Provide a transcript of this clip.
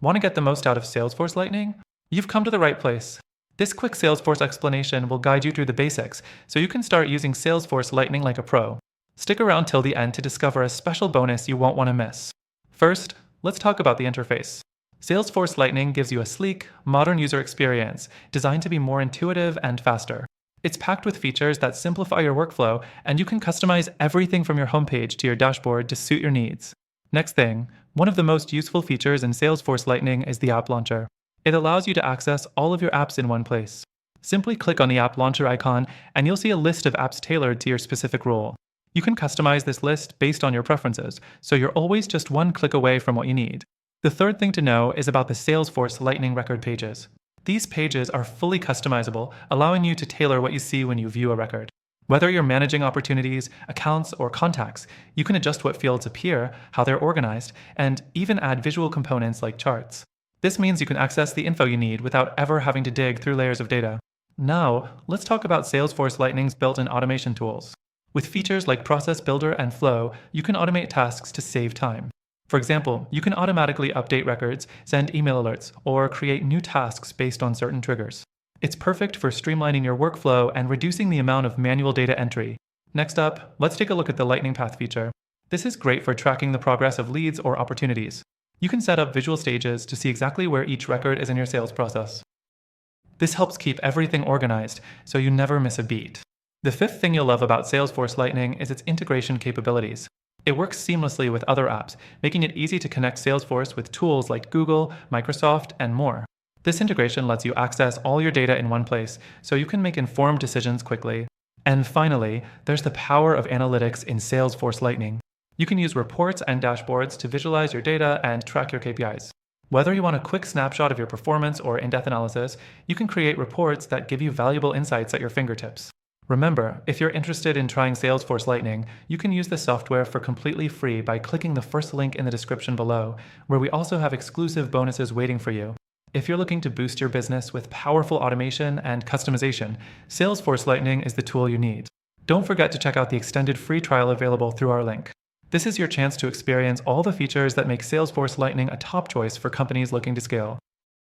Want to get the most out of Salesforce Lightning? You've come to the right place. This quick Salesforce explanation will guide you through the basics, so you can start using Salesforce Lightning like a pro. Stick around till the end to discover a special bonus you won't want to miss. First, let's talk about the interface. Salesforce Lightning gives you a sleek, modern user experience designed to be more intuitive and faster. It's packed with features that simplify your workflow, and you can customize everything from your homepage to your dashboard to suit your needs. Next thing, one of the most useful features in Salesforce Lightning is the App Launcher. It allows you to access all of your apps in one place. Simply click on the App Launcher icon, and you'll see a list of apps tailored to your specific role. You can customize this list based on your preferences, so you're always just one click away from what you need. The third thing to know is about the Salesforce Lightning record pages. These pages are fully customizable, allowing you to tailor what you see when you view a record. Whether you're managing opportunities, accounts, or contacts, you can adjust what fields appear, how they're organized, and even add visual components like charts. This means you can access the info you need without ever having to dig through layers of data. Now, let's talk about Salesforce Lightning's built-in automation tools. With features like Process Builder and Flow, you can automate tasks to save time. For example, you can automatically update records, send email alerts, or create new tasks based on certain triggers. It's perfect for streamlining your workflow and reducing the amount of manual data entry. Next up, let's take a look at the Lightning Path feature. This is great for tracking the progress of leads or opportunities. You can set up visual stages to see exactly where each record is in your sales process. This helps keep everything organized, so you never miss a beat. The fifth thing you'll love about Salesforce Lightning is its integration capabilities. It works seamlessly with other apps, making it easy to connect Salesforce with tools like Google, Microsoft, and more. This integration lets you access all your data in one place, so you can make informed decisions quickly. And finally, there's the power of analytics in Salesforce Lightning. You can use reports and dashboards to visualize your data and track your KPIs. Whether you want a quick snapshot of your performance or in-depth analysis, you can create reports that give you valuable insights at your fingertips. Remember, if you're interested in trying Salesforce Lightning, you can use the software for completely free by clicking the first link in the description below, where we also have exclusive bonuses waiting for you. If you're looking to boost your business with powerful automation and customization, Salesforce Lightning is the tool you need. Don't forget to check out the extended free trial available through our link. This is your chance to experience all the features that make Salesforce Lightning a top choice for companies looking to scale.